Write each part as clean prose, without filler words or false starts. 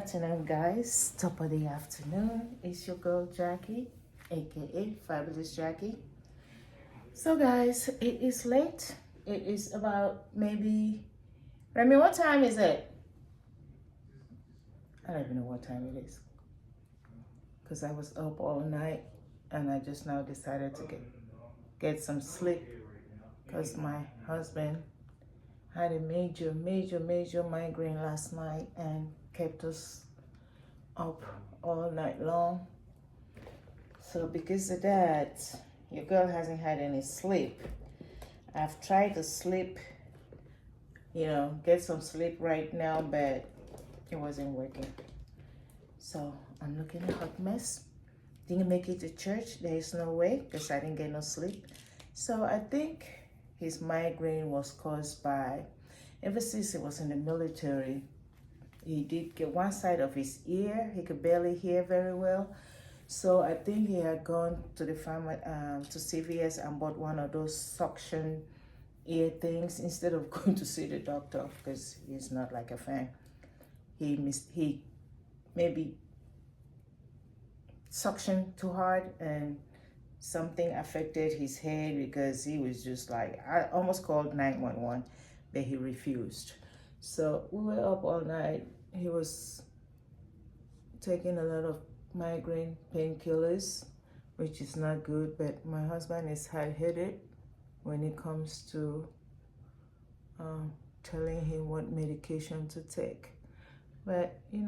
afternoon, guys. Top of the afternoon. It's your girl Jackie, aka Fabulous Jackie. So, guys, it is late. It is about maybe. Remy, what time is it? I don't even know what time it is because I was up all night and I just now decided to get some sleep because my husband had a major migraine last night and kept us up all night long. So because of that, your girl hasn't had any sleep. I've tried to sleep, get some sleep right now, but it wasn't working. So I'm looking a hot mess. Didn't make it to church. There is no way because I didn't get no sleep. So I think his migraine was caused by, ever since he was in the military, he did get one side of his ear. He could barely hear very well. So I think he had gone to the to CVS and bought one of those suction ear things instead of going to see the doctor because he's not like a fan. He maybe suctioned too hard and something affected his head because he was just like, I almost called 911, but he refused. So we were up all night. He was taking a lot of migraine painkillers, which is not good, but my husband is hard-headed when it comes to telling him what medication to take. But it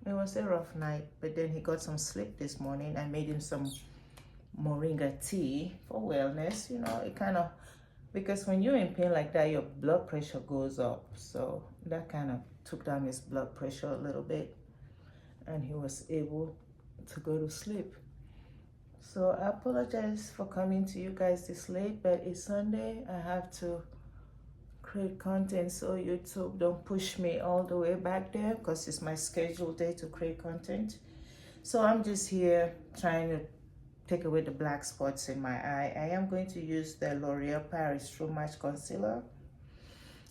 was a rough night, but then he got some sleep this morning. I made him some moringa tea for wellness. It kind of, because when you're in pain like that, your blood pressure goes up. So that kind of took down his blood pressure a little bit and he was able to go to sleep. So I apologize for coming to you guys this late, but it's Sunday. I have to create content, so YouTube don't push me all the way back there because it's my scheduled day to create content. So I'm just here trying to take away the black spots in my eye. I am going to use the L'Oreal Paris True Match Concealer,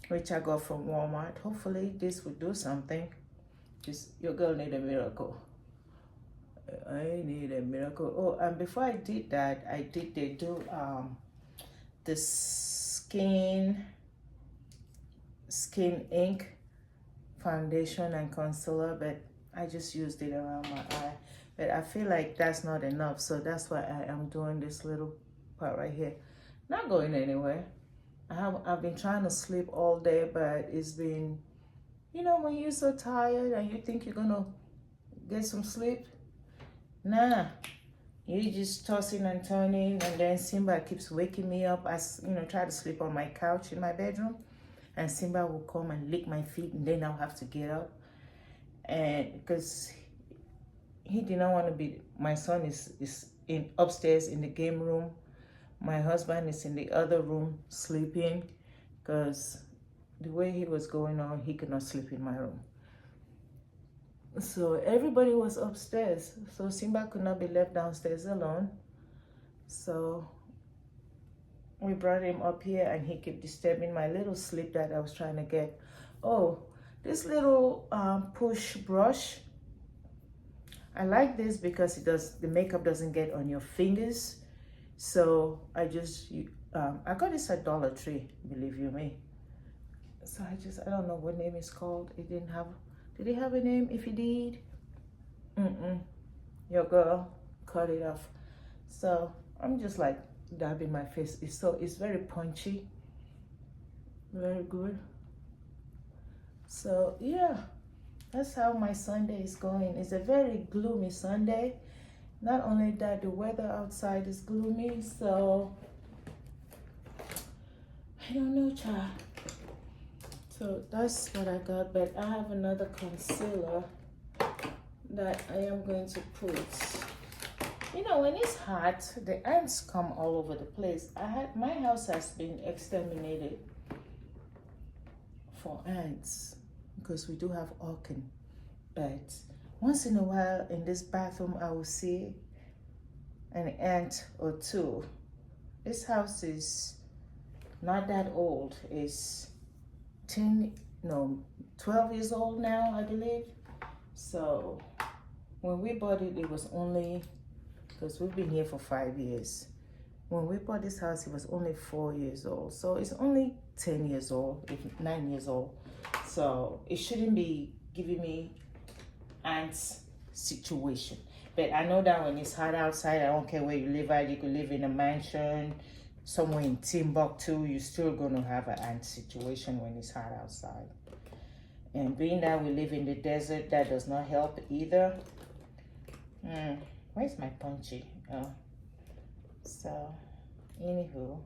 which I got from Walmart. Hopefully this will do something. Your girl need a miracle. I need a miracle. Oh, and before I did that, they do the skin ink foundation and concealer, but I just used it around my eye. But I feel like that's not enough, so that's why I am doing this little part right here. Not going anywhere. I've been trying to sleep all day, but it's been, when you're so tired and you think you're gonna get some sleep, nah, you just tossing and turning, and then Simba keeps waking me up. I try to sleep on my couch in my bedroom, and Simba will come and lick my feet, and then I'll have to get up, and because he did not want to be. My son is upstairs in the game room. My husband is in the other room sleeping because the way he was going on, he could not sleep in my room. So everybody was upstairs. So Simba could not be left downstairs alone. So we brought him up here and he kept disturbing my little sleep that I was trying to get. Oh, this little push brush. I like this because the makeup doesn't get on your fingers. So I got this at Dollar Tree, believe you me. So I don't know what name it's called. Did it have a name? If it did, your girl cut it off. So I'm just like dabbing my face. It's very punchy, very good. So yeah, that's how my Sunday is going. It's a very gloomy Sunday. Not only that, the weather outside is gloomy, so I don't know, child. So that's what I got, but I have another concealer that I am going to put. When it's hot, the ants come all over the place. My house has been exterminated for ants because we do have orkin, but once in a while in this bathroom I will see an ant or two. This house is not that old. It's 12 years old now, I believe. So when we bought it, it was only, because we've been here for 5 years. When we bought this house, it was only 4 years old. So it's only 10 years old, if 9 years old. So it shouldn't be giving me ants situation. But I know that when it's hot outside, I don't care where you live at, you could live in a mansion, somewhere in Timbuktu, you're still gonna have an ant situation when it's hot outside. And being that we live in the desert, that does not help either. Where's my punchy? Oh. So, anywho,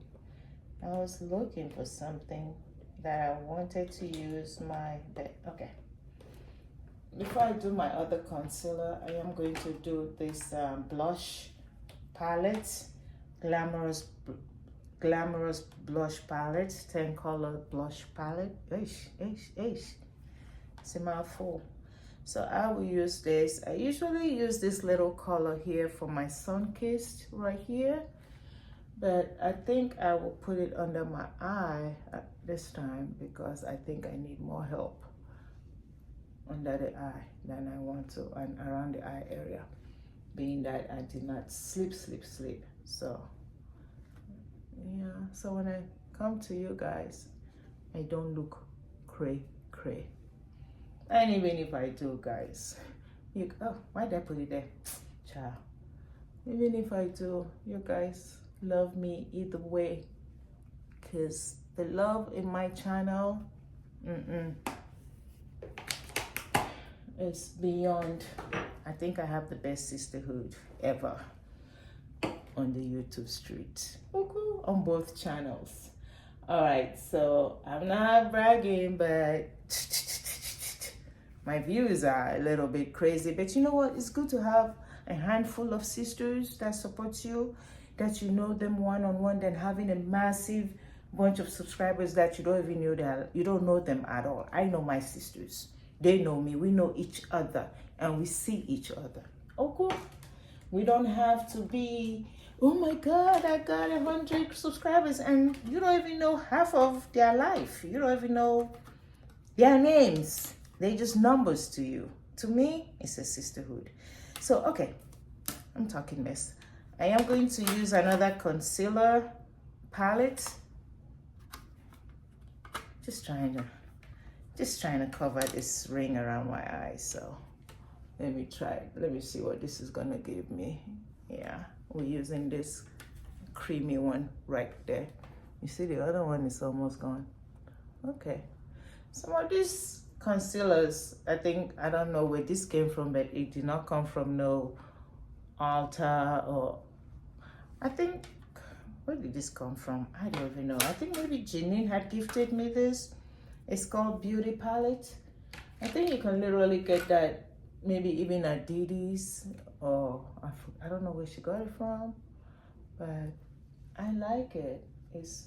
I was looking for something that I wanted to use okay. Before I do my other concealer, I am going to do this blush palette, glamorous blush palette, 10 color blush palette. It's a mouthful. So I will use this. I usually use this little color here for my sun-kissed right here, but I think I will put it under my eye at this time because I think I need more help under the eye than I want to, and around the eye area, being that I did not sleep. So yeah, so when I come to you guys, I don't look cray. And even if I do, guys, why did I put it there? Child. Even if I do, you guys love me either way, because the love in my channel is beyond. I think I have the best sisterhood ever on the YouTube street. Okay, on both channels. All right, so I'm not bragging, but my views are a little bit crazy, but you know what? It's good to have a handful of sisters that support you, that you know them one-on-one, than having a massive bunch of subscribers that you don't even know that you don't know them at all. I know my sisters. They know me. We know each other, and we see each other. Okay? We don't have to be, oh my God, I got 100 subscribers, and you don't even know half of their life. You don't even know their names. They're just numbers to you. To me, it's a sisterhood. So, okay, I'm talking mess. I am going to use another concealer palette. Just trying to cover this ring around my eyes. So let me try. Let me see what this is gonna give me. Yeah, we're using this creamy one right there. You see, the other one is almost gone. Okay, some of these concealers, I don't know where this came from, but it did not come from no Ulta, or I think, where did this come from? I don't even know. I think maybe Janine had gifted me this. It's called Beauty Palette. I think you can literally get that maybe even at Didi's, or I don't know where she got it from, but I like it. It's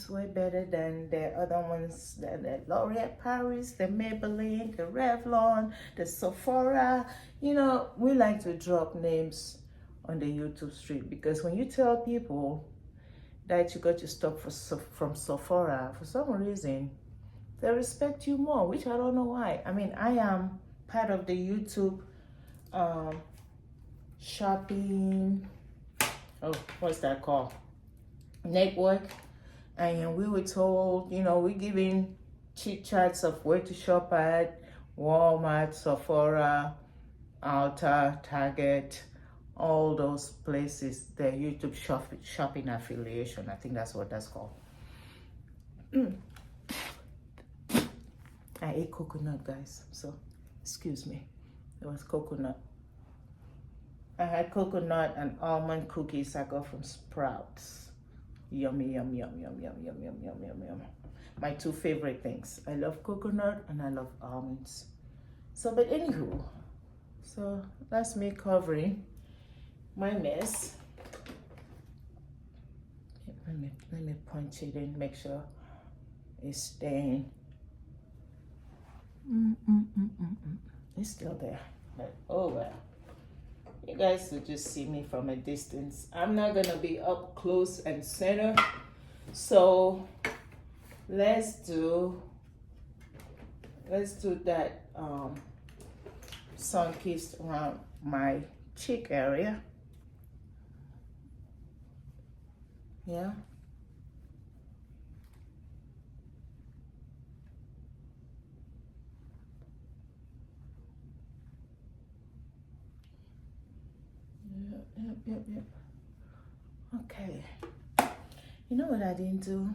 way better than the other ones, the L'Oreal Paris, the Maybelline, the Revlon, the Sephora. You know, we like to drop names on the YouTube street, because when you tell people that you got your stuff from Sephora, for some reason, they respect you more, which I don't know why. I mean, I am part of the YouTube shopping, what's that called? Network. And we were told, you know, we're giving chit chats of where to shop at: Walmart, Sephora, Ulta, Target, all those places. The YouTube shopping affiliation. I think that's what that's called. I ate coconut, guys, so excuse me. It was coconut. I had coconut and almond cookies I got from Sprouts. Yummy. My two favorite things. I love coconut and I love almonds. So, but anywho, so that's me covering my mess. Let me punch it in, make sure it's staying. It's still there, but oh well. You guys will just see me from a distance. I'm not gonna be up close and center. So let's do Let's do that sun kissed around my cheek area. Yeah. Yep. Okay. You know what I didn't do?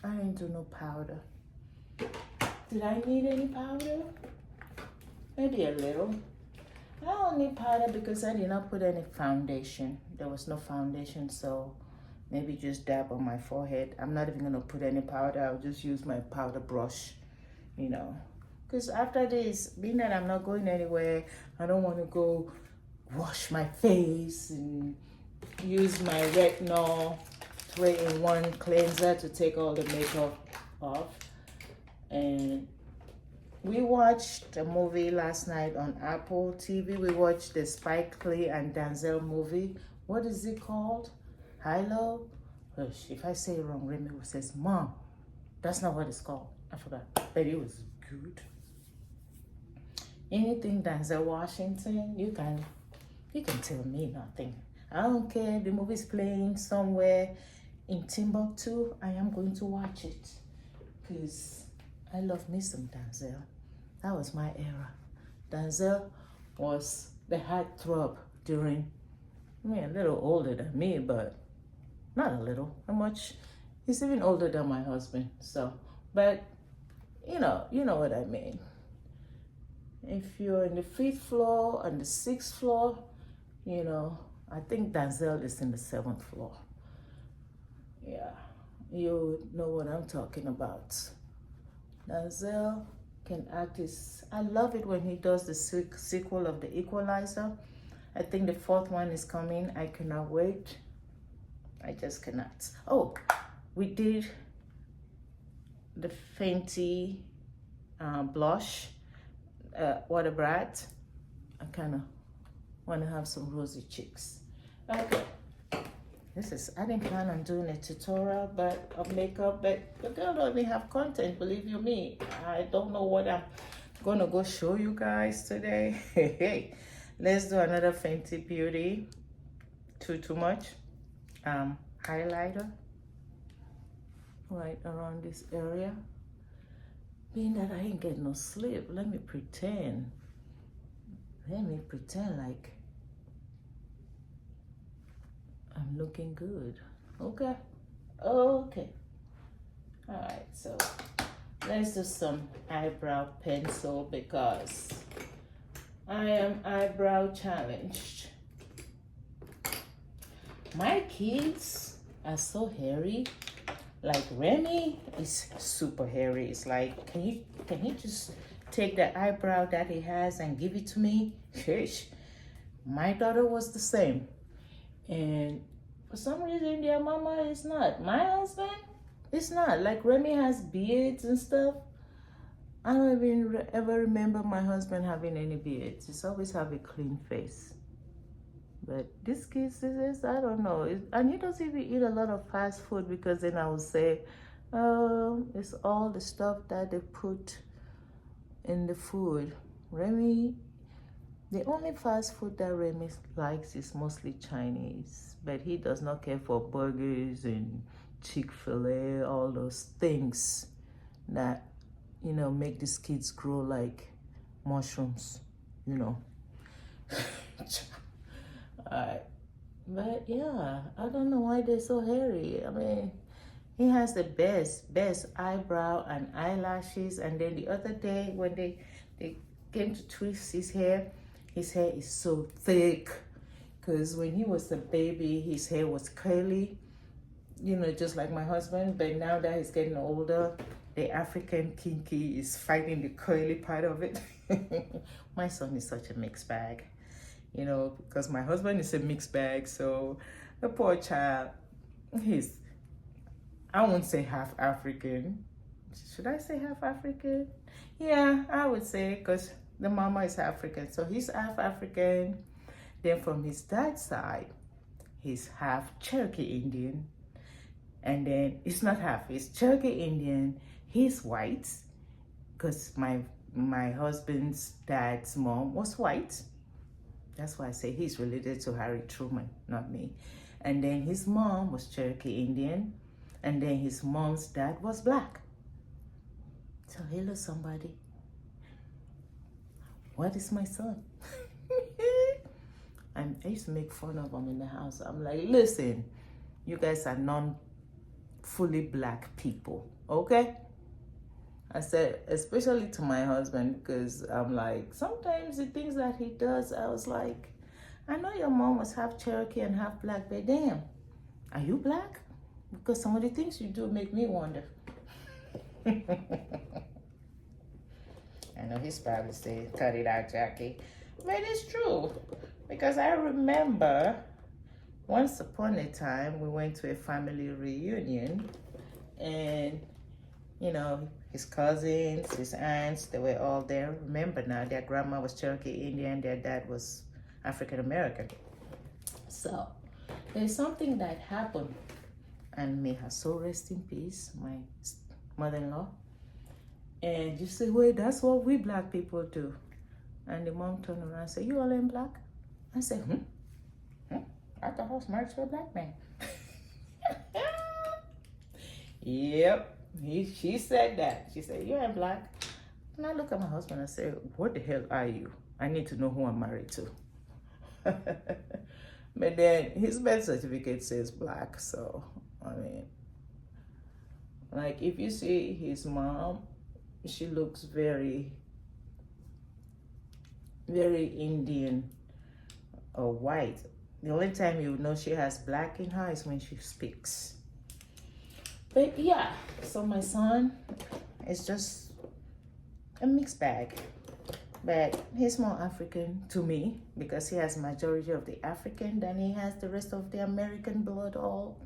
I didn't do no powder. Did I need any powder? Maybe a little. I don't need powder because I did not put any foundation. There was no foundation, so maybe just dab on my forehead. I'm not even gonna put any powder. I'll just use my powder brush, you know. Because after this, being that I'm not going anywhere, I don't want to go wash my face and use my retinol 3-in-1 cleanser to take all the makeup off. And we watched a movie last night on Apple TV. We watched the Spike Lee and Denzel movie. What is it called? Hilo? Hush, if I say it wrong, Remy says, Mom, that's not what it's called. I forgot, but it was good. Anything Denzel Washington, you can tell me nothing. I don't care. The movie's playing somewhere in Timbuktu. I am going to watch it because I love me some Denzel. That was my era. Denzel was the heartthrob during, I mean, a little older than me, but not a little. How much? He's even older than my husband. So, but you know what I mean. If you're in the 5th floor and the 6th floor, you know, I think Denzel is in the 7th floor. Yeah, you know what I'm talking about. Denzel can act I love it when he does the sequel of The Equalizer. I think the 4th one is coming. I cannot wait. I just cannot. Oh, we did the Fenty blush, Water Brat. I kind of want to have some rosy cheeks. Okay. I didn't plan on doing a tutorial of makeup, but the girl don't even have content, believe you me. I don't know what I'm gonna go show you guys today. Hey, let's do another Fenty Beauty too much highlighter right around this area. Being that I ain't getting no sleep, let me pretend like I'm looking good. Okay. All right, so let's do some eyebrow pencil because I am eyebrow challenged. My kids are so hairy. Like Remy is super hairy. It's like, can you just take the eyebrow that he has and give it to me? Sheesh. My daughter was the same. And for some reason, their mama is not. My husband, it's not. Like Remy has beards and stuff. I don't even ever remember my husband having any beards. He's always have a clean face. But this kid says, I don't know. And he doesn't even eat a lot of fast food because then I would say, oh, it's all the stuff that they put in the food. Remy, the only fast food that Remy likes is mostly Chinese, but he does not care for burgers and Chick-fil-A, all those things that, you know, make these kids grow like mushrooms, you know. Alright, but yeah, I don't know why they're so hairy. I mean, he has the best eyebrow and eyelashes, and then the other day when they came to twist his hair is so thick, because when he was a baby, his hair was curly, you know, just like my husband. But now that he's getting older, the African kinky is fighting the curly part of it. My son is such a mixed bag, you know, because my husband is a mixed bag. So the poor child, I won't say half African. Should I say half African? Yeah, I would say, because the mama is African. So he's half African. Then from his dad's side, he's half Cherokee Indian. And then it's not half, it's Cherokee Indian. He's white, because my my husband's dad's mom was white. That's why I say he's related to Harry Truman, not me. And then his mom was Cherokee Indian. And then his mom's dad was black. So hello, somebody. What is my son? I used to make fun of him in the house. I'm like, listen, you guys are non-fully black people, okay? I said, especially to my husband, because I'm like, sometimes the things that he does, I was like, I know your mom was half Cherokee and half black, but damn, are you black? Because some of the things you do make me wonder. I know he's probably saying, cut it out, Jackie. But it's true. Because I remember once upon a time, we went to a family reunion. And, you know, his cousins, his aunts, they were all there. Remember now, their grandma was Cherokee Indian, their dad was African American. So, there's something that happened. And may her soul rest in peace, my mother-in-law. And you say, wait, that's what we black people do. And the mom turned around and said, you all in black? I said, I thought I was married to a black man. Yep, she said that. She said, you ain't black. And I look at my husband and say, what the hell are you? I need to know who I'm married to. But then his birth certificate says black, so I mean, like if you see his mom, she looks very, very Indian or white. The only time you know she has black in her is when she speaks. But yeah, so my son is just a mixed bag. But he's more African to me because he has majority of the African than he has the rest of the American blood all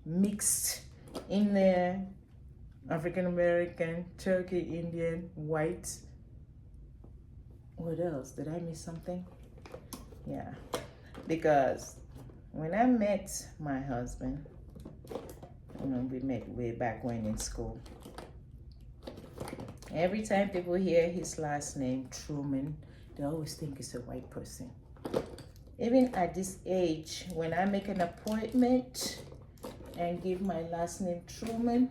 mixed in there. African American, Cherokee Indian, white. What else? Did I miss something? Yeah, because when I met my husband, you know, we met way back when in school. Every time people hear his last name, Truman, they always think it's a white person. Even at this age, when I make an appointment and give my last name Truman,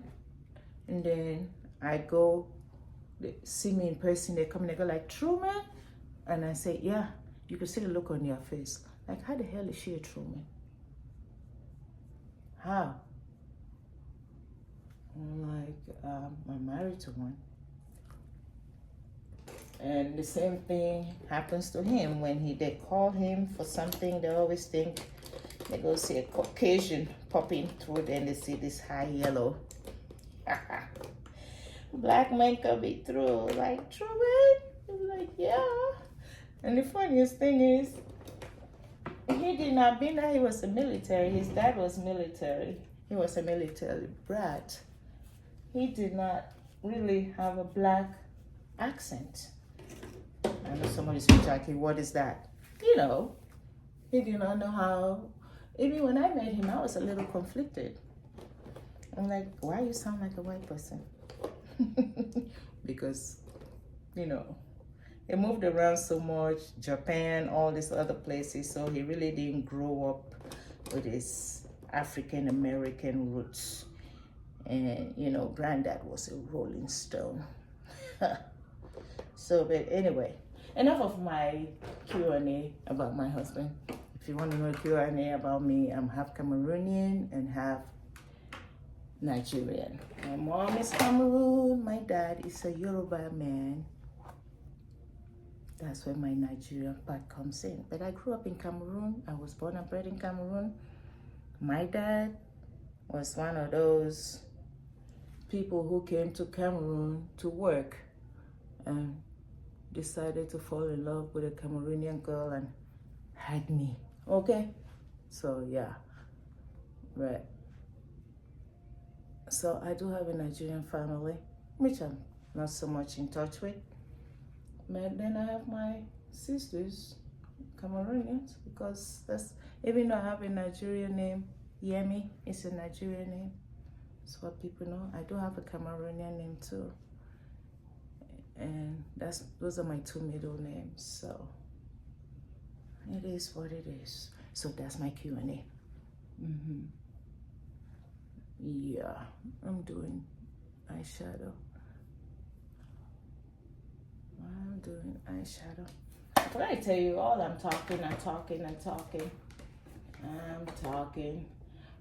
and then I go, they see me in person, they come and they go like, Truman? And I say, yeah, you can see the look on your face. Like, how the hell is she a Truman? How? I'm like, I'm married to one. And the same thing happens to him when they call him for something. They always think they go see a Caucasian popping through, then they see this high yellow. Black men can be through, like, Truman? I'm like, yeah. And the funniest thing is, he did not mean that he was a military. His dad was military. He was a military brat. He did not really have a black accent. I know somebody said, Jackie, what is that? You know, he did not know how. Even when I met him, I was a little conflicted. I'm like, why you sound like a white person? Because, you know, he moved around so much, Japan, all these other places, so he really didn't grow up with his African American roots. And, you know, granddad was a Rolling Stone. So, but anyway, enough of my Q&A about my husband. If you want to know Q&A about me, I'm half Cameroonian and half Nigerian. My mom is Cameroon, my dad is a Yoruba man. That's where my Nigerian part comes in. But I grew up in Cameroon. I was born and bred in Cameroon. My dad was one of those people who came to Cameroon to work and decided to fall in love with a Cameroonian girl and had me. Okay? So yeah. Right. So I do have a Nigerian family, which I'm not so much in touch with. But then I have my sisters, Cameroonians, because that's, even though I have a Nigerian name, Yemi is a Nigerian name. That's what people know. I do have a Cameroonian name too. And those are my two middle names, so it is what it is. So that's my Q&A. Yeah, I'm doing eyeshadow. What I tell you, all I'm talking.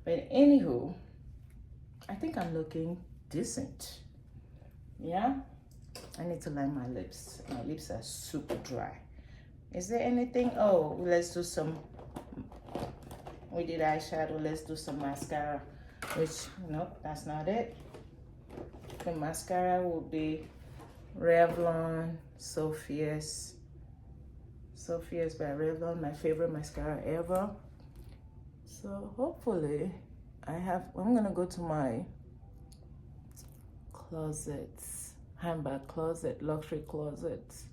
But anywho, I think I'm looking decent. Yeah, I need to line my lips. My lips are super dry. Is there anything? Oh, let's do some. We did eyeshadow. Let's do some mascara. Which, nope, that's not it. The mascara will be Revlon Sophia's by Revlon, my favorite mascara ever. So hopefully I'm gonna go to my closets, handbag closet, luxury closets,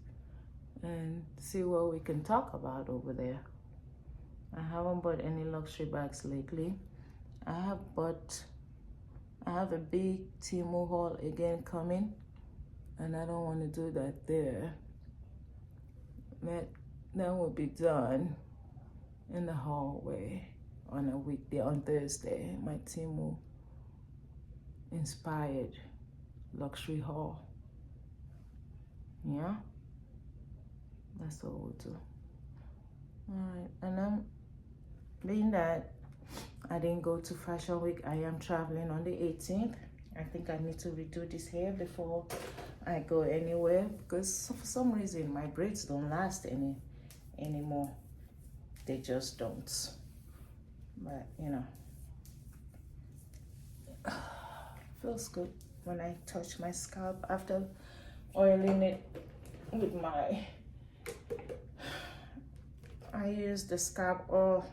and see what we can talk about over there. I haven't bought any luxury bags lately. I have a big Temu haul again coming, and I don't want to do that there. That will be done in the hallway on a weekday, on Thursday. My Temu inspired luxury haul. Yeah, that's what we'll do. All right, and I'm being that I didn't go to Fashion Week, I am traveling on the 18th. I think I need to redo this hair before I go anywhere, because for some reason my braids don't last anymore. They just don't. But you know, feels good when I touch my scalp after oiling it with I use the scalp oil,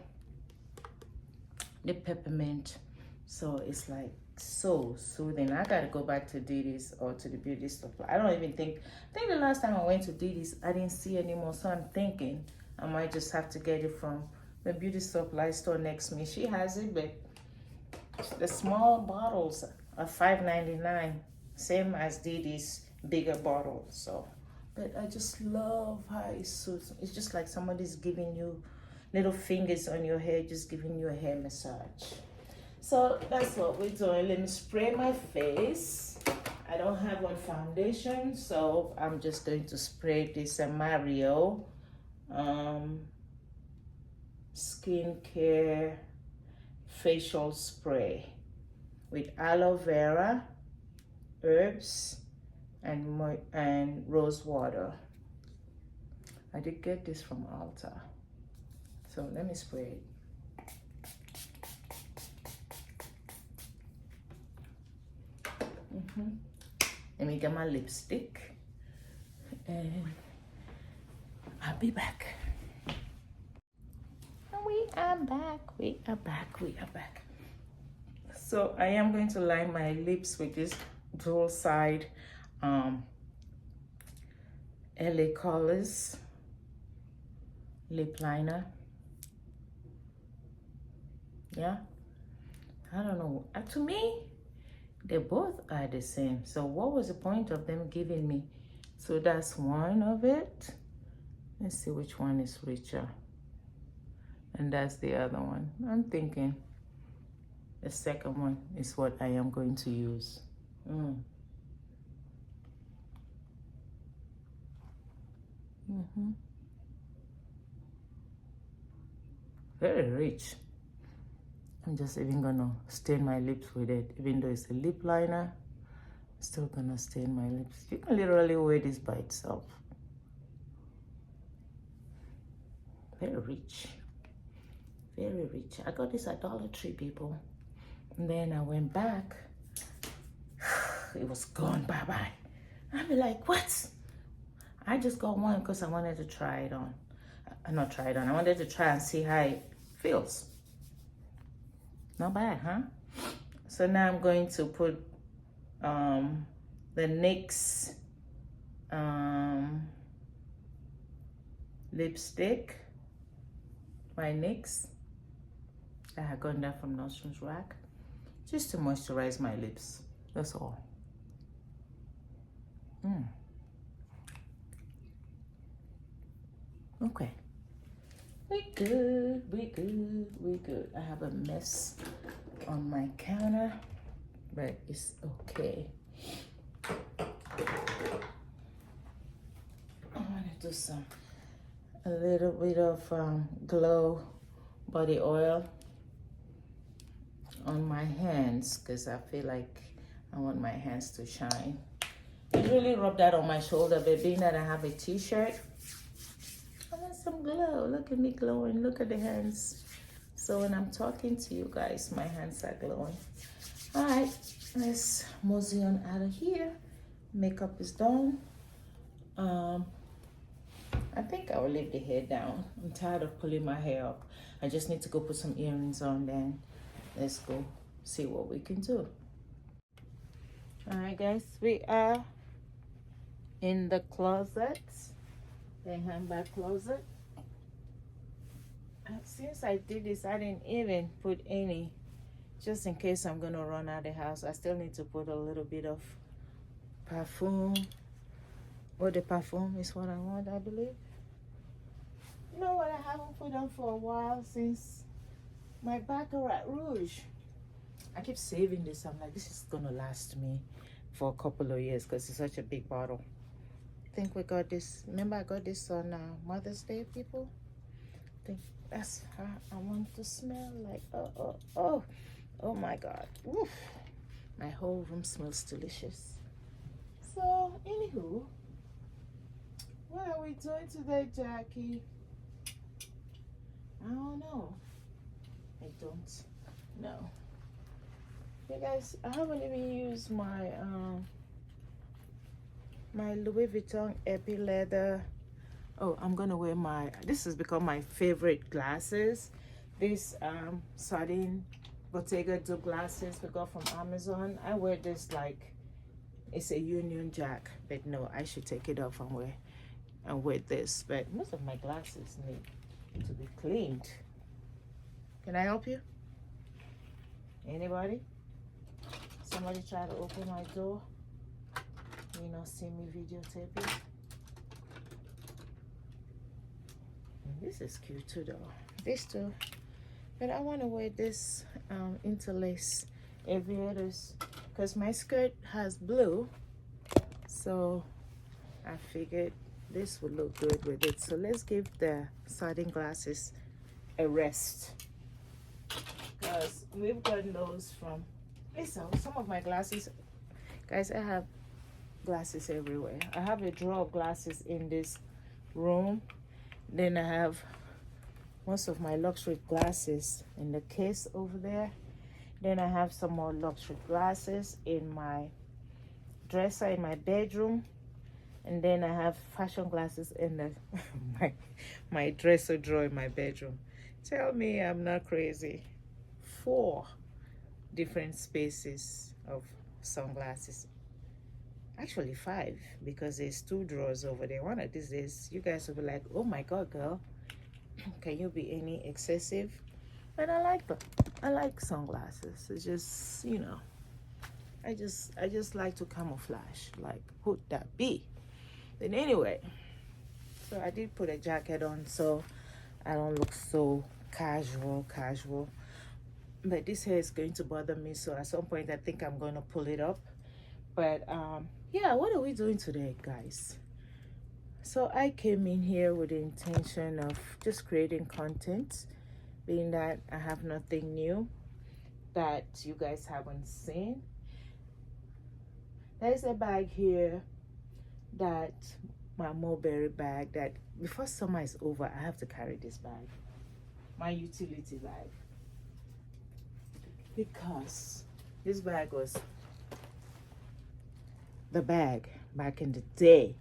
the peppermint, so it's like so soothing. I gotta go back to Didi's or to the beauty supply. I think the last time I went to Didi's I didn't see anymore, so I'm thinking I might just have to get it from the beauty supply store next to me. She has it, but the small bottles are $5.99, same as Didi's bigger bottle. So, but I just love how it suits. It's just like somebody's giving you little fingers on your hair, just giving you a hair massage. So that's what we're doing. Let me spray my face. I don't have on foundation, so I'm just going to spray this Mario skincare facial spray with aloe vera, herbs, and rose water. I did get this from Ulta. So let me spray it. Let me get my lipstick and I'll be back. And we are back. So I am going to line my lips with this dual side LA Colors lip liner. Yeah, I don't know, to me they both are the same, so what was the point of them giving me? So that's one of it. Let's see which one is richer, and that's the other one. I'm thinking the second one is what I am going to use. Very rich. I'm just even gonna stain my lips with it. Even though it's a lip liner, I'm still gonna stain my lips. You can literally wear this by itself. Very rich. Very rich. I got this at Dollar Tree, people. And then I went back. It was gone, bye-bye. I'd be like, what? I just got one because I wanted to try it on. Not try it on. I wanted to try and see how it feels. Not bad, huh? So now I'm going to put the NYX lipstick by NYX. I had gotten that from Nordstrom's Rack, just to moisturize my lips. That's all. Okay. We good, we good, we good. I have a mess on my counter, but it's okay. I want to do a little bit of glow body oil on my hands because I feel like I want my hands to shine. Usually rub that on my shoulder, but being that I have a t-shirt, I want some glow. Look at me glowing. Look at the hands. So when I'm talking to you guys, my hands are glowing. All right, let's mosey on out of here. Makeup is done. I think I will leave the hair down. I'm tired of pulling my hair up. I just need to go put some earrings on, then let's go see what we can do. All right, guys, we are in the closet, the handbag closet. Since I did this, I didn't even put any, just in case I'm gonna run out of the house. I still need to put a little bit of perfume. Or the perfume is what I want, I believe. You know what I haven't put on for a while since my Baccarat Rouge. I keep saving this. I'm like, this is gonna last me for a couple of years because it's such a big bottle. I think we got this. Remember I got this on Mother's Day, people? I think that's how I want to smell like. Oh my God. Oof. My whole room smells delicious. So, anywho, what are we doing today, Jackie? I don't know. I don't know. You guys, I haven't even used my my Louis Vuitton Epi Leather. Oh, I'm gonna wear my, this has become my favorite glasses. This Sardine Bottega dupe glasses we got from Amazon. I wear this like it's a Union Jack, but no, I should take it off and wear this. But most of my glasses need to be cleaned. Can I help you? Anybody? Somebody try to open my door. You know, see me videotaping. This is cute too, though. This too. But I want to wear this interlace aviators because my skirt has blue. So I figured this would look good with it. So let's give the sardine glasses a rest. Because we've gotten those from, listen, some of my glasses, guys, I have glasses everywhere. I have a drawer of glasses in this room. Then I have most of my luxury glasses in the case over there. Then I have some more luxury glasses in my dresser in my bedroom. And then I have fashion glasses in the my dresser drawer in my bedroom. Tell me I'm not crazy. 4 different spaces of sunglasses. Actually 5, because there's 2 drawers over there. One of these days you guys will be like, oh my God, girl, can you be any excessive? But I like them. I like sunglasses. It's just, you know, I just like to camouflage. Like, who'd that be? But anyway, so I did put a jacket on so I don't look so casual. But this hair is going to bother me, so at some point I think I'm going to pull it up. But yeah, what are we doing today, guys? So I came in here with the intention of just creating content, being that I have nothing new that you guys haven't seen. There's a bag here, that my mulberry bag, that before summer is over I have to carry this bag, my utility bag, because this bag was the bag back in the day.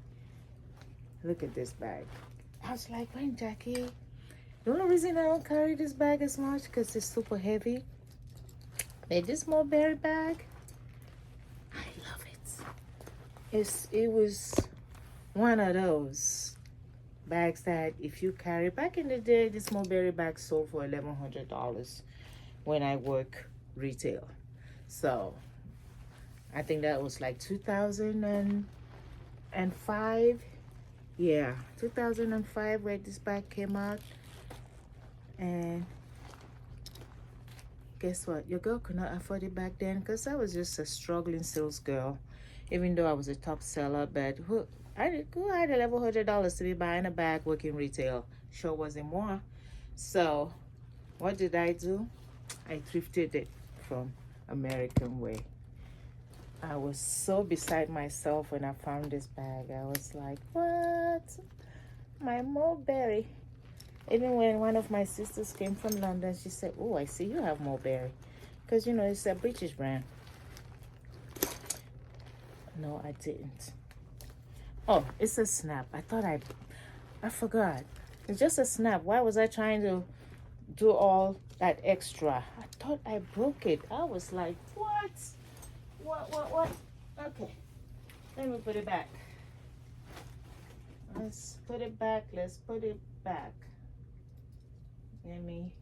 Look at this bag. I was like, when, Jackie? The only reason I don't carry this bag as much because it's super heavy. But this mulberry bag, I love it. It was one of those bags that if you carry, back in the day, this mulberry bag sold for $1,100 when I work retail. So I think that was like 2005. Yeah, 2005 where this bag came out. And guess what? Your girl could not afford it back then because I was just a struggling sales girl, even though I was a top seller. But who had $1,100 to be buying a bag working retail? Sure wasn't more. So what did I do? I thrifted it from American Way. I was so beside myself when I found this bag. I was like, what? My Mulberry. Even when one of my sisters came from London, she said, oh, I see you have Mulberry. Because, you know, it's a British brand. No, I didn't. Oh, it's a snap. I forgot. It's just a snap. Why was I trying to do all that extra? I thought I broke it. I was like, what? What? Okay, let me put it back. Let's put it back. Let me,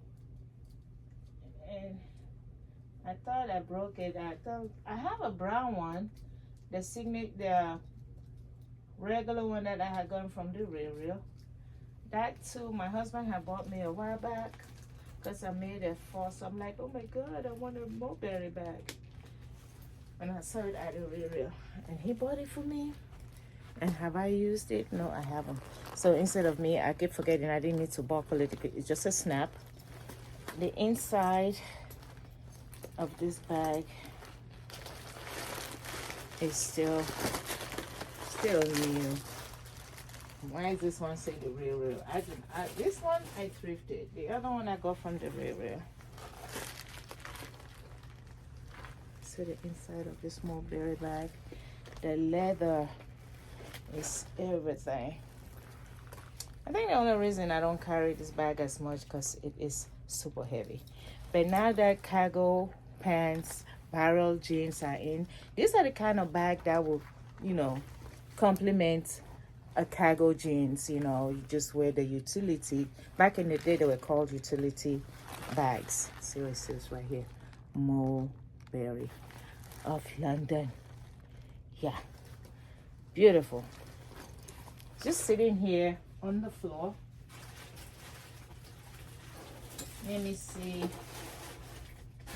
and I thought I broke it. I have a brown one, the regular one that I had gotten from the real. That too, my husband had bought me a while back because I made a fuss. I'm like, oh my God, I want a Mulberry bag. And I saw it at the real. And he bought it for me. And have I used it? No, I haven't. So instead of me, I keep forgetting I didn't need to buckle it. It's just a snap. The inside of this bag is still new. Why is this one saying the real? This one I thrifted. The other one I got from the real. So the inside of this Mulberry bag, the leather is everything. I think the only reason I don't carry this bag as much because it is super heavy. But now that cargo pants, barrel jeans are in, these are the kind of bag that will, you know, complement a cargo jeans. You know, you just wear the utility. Back in the day, they were called utility bags. See what it says right here, Mulberry of London. Yeah, beautiful. Just sitting here on the floor. Let me see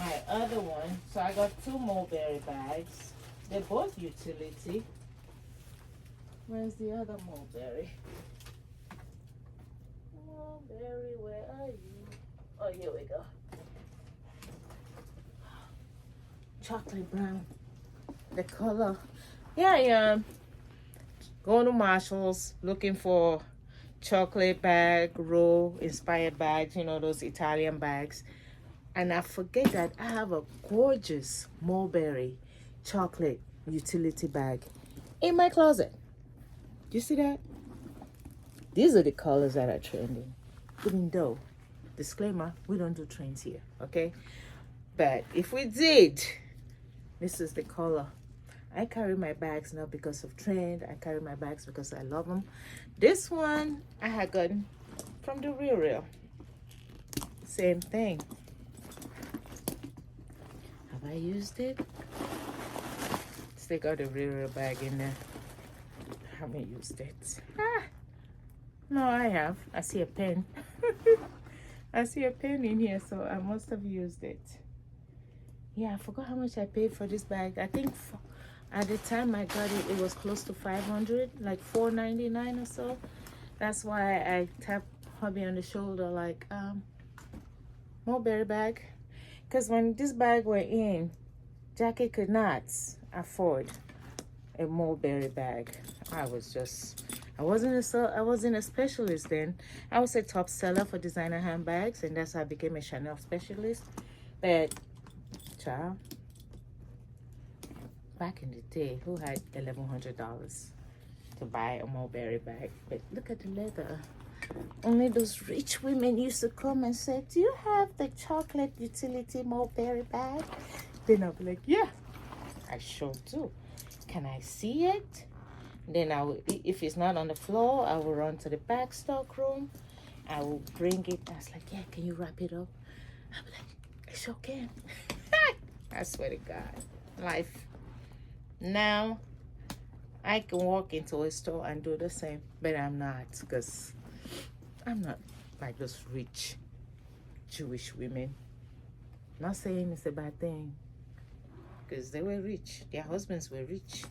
my other one. So I got two Mulberry bags. They're both utility. Where's the other Mulberry? Mulberry, where are you? Oh, here we go. Chocolate brown. The color. Yeah, I am. Going to Marshall's looking for chocolate bag, roll inspired bags, you know, those Italian bags. And I forget that I have a gorgeous Mulberry chocolate utility bag in my closet. Do you see that? These are the colors that are trending. Even though, disclaimer, we don't do trends here, okay? But if we did, this is the color. I carry my bags not because of trend. I carry my bags because I love them. This one I had gotten from the real. Same thing. Have I used it? Still got the real bag in there. Haven't used it. No, I have. I see a pen. I see a pen in here, so I must have used it. Yeah, I forgot how much I paid for this bag. I think at the time I got it, it was close to 500, like $4.99 or so. That's why I tapped hubby on the shoulder, like, Mulberry bag. Because when this bag went in, Jackie could not afford a Mulberry bag. I wasn't a specialist then. I was a top seller for designer handbags, and that's how I became a Chanel specialist. But child, back in the day, who had $1,100 to buy a Mulberry bag? But look at the leather. Only those rich women used to come and say, do you have the chocolate utility Mulberry bag? Then I'll be like, yeah, I sure do. Can I see it? Then I will, if it's not on the floor, I will run to the back stock room. I will bring it. I was like, yeah, can you wrap it up? I'll be like, I sure can. I swear to God. Life. Now, I can walk into a store and do the same, but I'm not, because I'm not like those rich Jewish women. Not saying it's a bad thing, because they were rich. Their husbands were rich.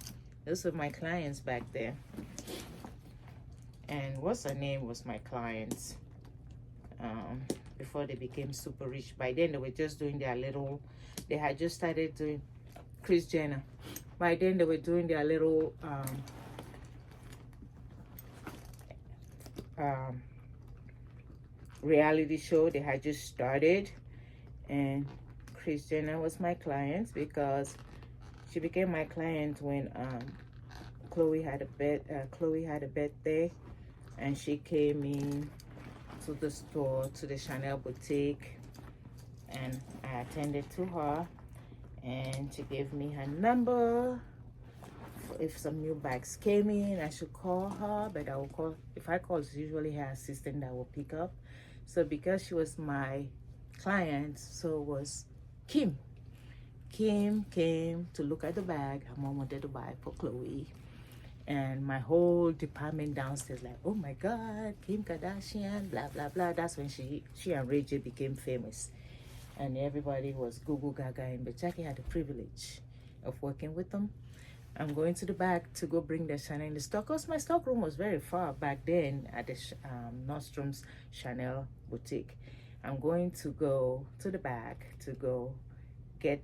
Those were my clients back there. And what's her name was my clients before they became super rich. By then they were just doing their little, they had just started doing Kris Jenner. By then they were doing their little reality show. They had just started, and Kris Jenner was my client because she became my client when Chloe had a birthday, and she came in to the store, to the Chanel boutique, and I attended to her, and she gave me her number. If some new bags came in, I should call her, but I will call, if I call, it's usually her assistant that will pick up. So because she was my client, so was Kim. Kim came to look at the bag her mom wanted to buy for Chloe. And my whole department downstairs like, oh my God, Kim Kardashian, blah, blah, blah. That's when she and Ray J became famous. And everybody was Google Gaga, but Jackie had the privilege of working with them. I'm going to the back to go bring the Chanel in the stock, because my stock room was very far back then at the Nordstrom's Chanel boutique. I'm going to go to the back to go get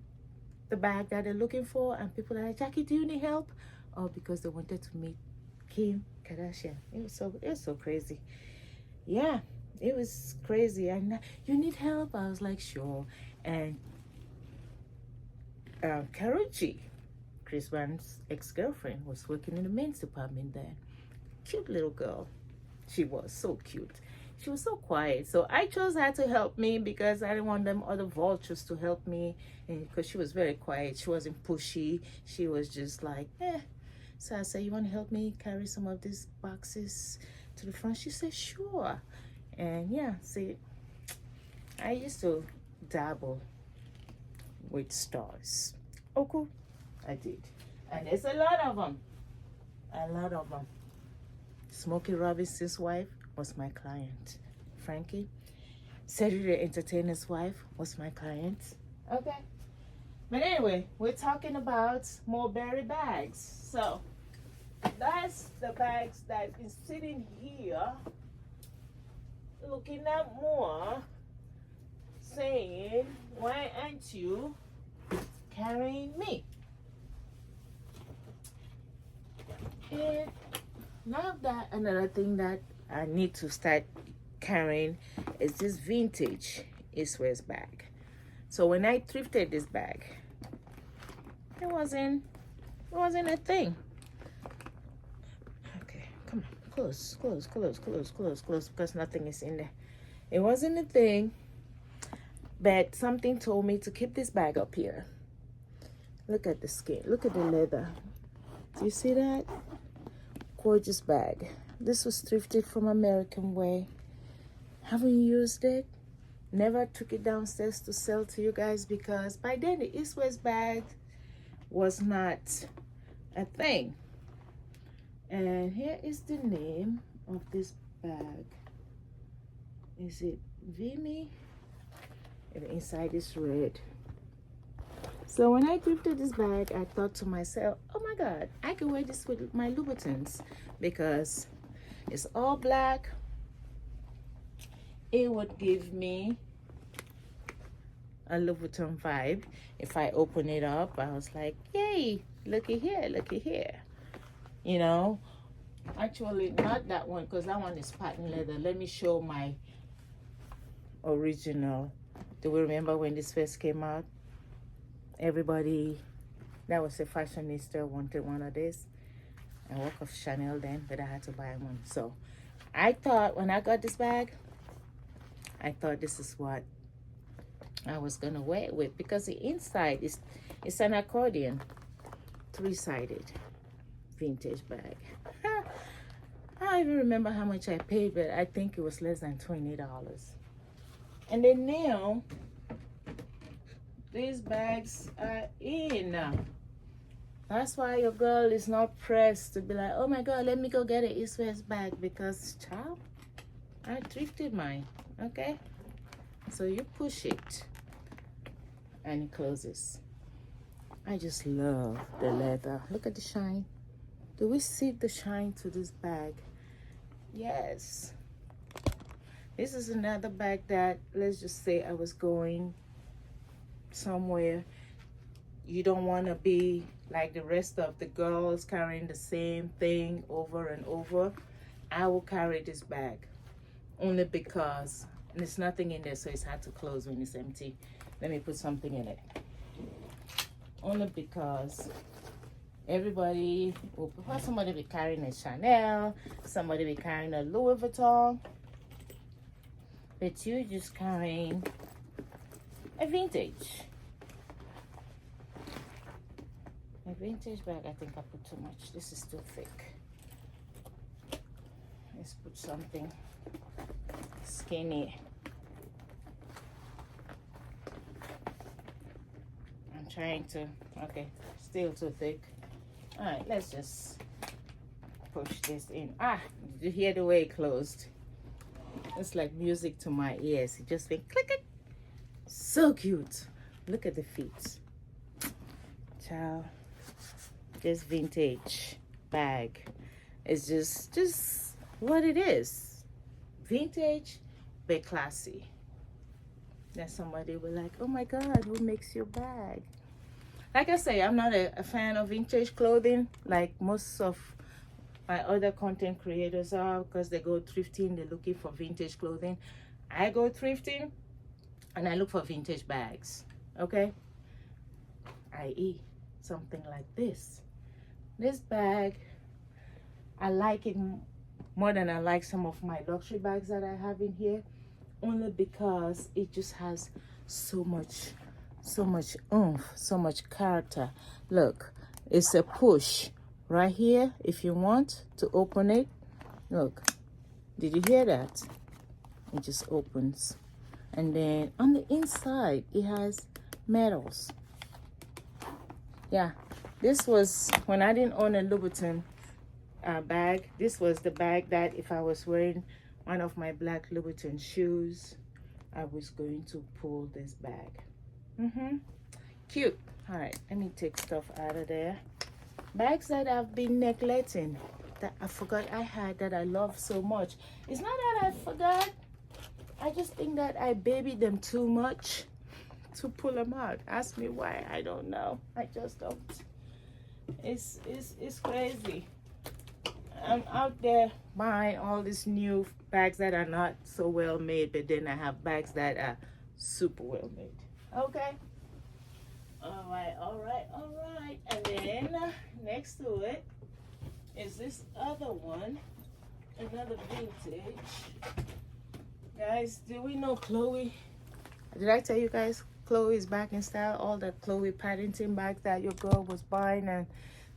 the bag that they're looking for, and people are like, Jackie, do you need help? Oh, because they wanted to meet Kim Kardashian. It was so crazy. Yeah, it was crazy. And you need help? I was like, sure. And Carol G, Chris Brown's ex-girlfriend, was working in the men's department there. Cute little girl. She was so cute. She was so quiet. So I chose her to help me because I didn't want them other vultures to help me. And because she was very quiet. She wasn't pushy. She was just like, eh. So I said, you want to help me carry some of these boxes to the front? She said, sure. And yeah, see, I used to dabble with stars. Oh, cool. I did. And there's a lot of them. A lot of them. Smokey Robinson's wife was my client. Frankie, Cedric the Entertainer's wife was my client. Okay. But anyway, we're talking about Mulberry bags. So that's the bags that is sitting here looking at more, saying, why aren't you carrying me? And now that another thing that I need to start carrying is this vintage East West bag. So when I thrifted this bag, it wasn't a thing. Okay, come on, close, because nothing is in there. It wasn't a thing, but something told me to keep this bag up here. Look at the skin, look at the leather. Do you see that? Gorgeous bag. This was thrifted from American Way. Haven't used it. Never took it downstairs to sell to you guys because by then the East West bag was not a thing. And here is the name of this bag. Is it Vimy? And the inside is red. So when I thrifted this bag, I thought to myself, oh my God, I can wear this with my Louboutins because it's all black. It would give me a Louboutin vibe. If I open it up, I was like, yay, looky here, looky here. You know, actually not that one because that one is patent leather. Let me show my original. Do we remember when this first came out? Everybody that was a fashionista wanted one of this. I work of Chanel then, but I had to buy one. So I thought when I got this bag, I thought this is what I was gonna wear it with because the inside is it's an accordion, 3-sided vintage bag. I don't even remember how much I paid, but I think it was less than $20. And then now these bags are in. That's why your girl is not pressed to be like, oh my God, let me go get an East-West bag, because, child, I thrifted mine, okay? So you push it and it closes. I just love the leather. Look at the shine. Do we see the shine to this bag? Yes. This is another bag that, let's just say I was going somewhere. You don't want to be like the rest of the girls carrying the same thing over and over. I will carry this bag only because there's nothing in there, so it's hard to close when it's empty. Let me put something in it. Only because everybody will, well, somebody be carrying a Chanel, somebody be carrying a Louis Vuitton, but you just carrying a vintage. A vintage bag. I think I put too much. This is too thick. Let's put something skinny. I'm trying to, okay, still too thick. All right, let's just push this in. Ah, did you hear the way it closed? It's like music to my ears. It just went click it. So cute. Look at the feet. Child, this vintage bag is just what it is. Vintage, but classy. That somebody will like, oh my God, who makes your bag? Like I say, I'm not a fan of vintage clothing like most of my other content creators are, because they go thrifting, they're looking for vintage clothing. I go thrifting and I look for vintage bags, okay? i.e. something like this. This bag, I like it more than I like some of my luxury bags that I have in here, only because it just has so much oomph, so much character. Look, it's a push right here if you want to open it. Look, did you hear that? It just opens. And then on the inside, it has metals. Yeah, this was when I didn't own a Louboutin bag. This was the bag that if I was wearing one of my black Louboutin shoes, I was going to pull this bag. Cute. All right, let me take stuff out of there. Bags that I've been neglecting, that I forgot I had, that I love so much. It's not that I forgot. I just think that I babied them too much to pull them out. Ask me why. I don't know. I just don't. It's crazy. I'm out there buying all these new bags that are not so well made, but then I have bags that are super well made. Okay. All right. And then next to it is this other one, another vintage. Guys, do we know Chloe? Did I tell you guys Chloe is back in style? All the Chloe Paddington bags that your girl was buying, and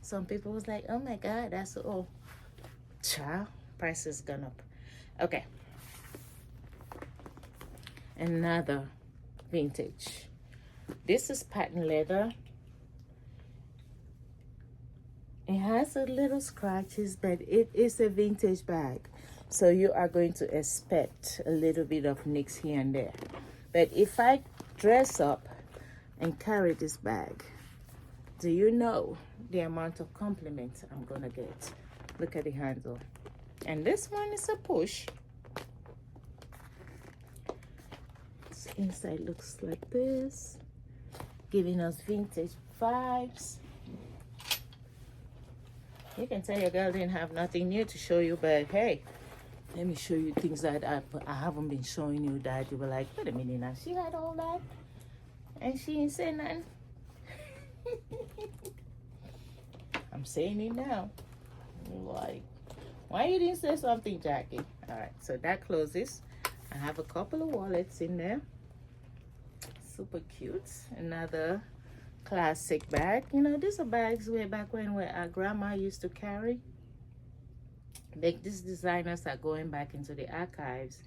some people was like, oh my God, that's so old. Child, price has gone up. Okay. Another vintage. This is patent leather. It has a little scratches, but it is a vintage bag. So you are going to expect a little bit of nicks here and there. But if I dress up and carry this bag, do you know the amount of compliments I'm gonna get? Look at the handle. And this one is a push. This inside looks like this, giving us vintage vibes. You can tell your girl didn't have nothing new to show you, but hey, let me show you things that I haven't been showing you, that you were like, wait a minute now, she had all that and she ain't saying nothing. I'm saying it now. You're like, why you didn't say something, Jackie? All right, so that closes. I have a couple of wallets in there. Super cute. Another classic bag. You know, these are bags way back when where our grandma used to carry. Like, these designers are going back into the archives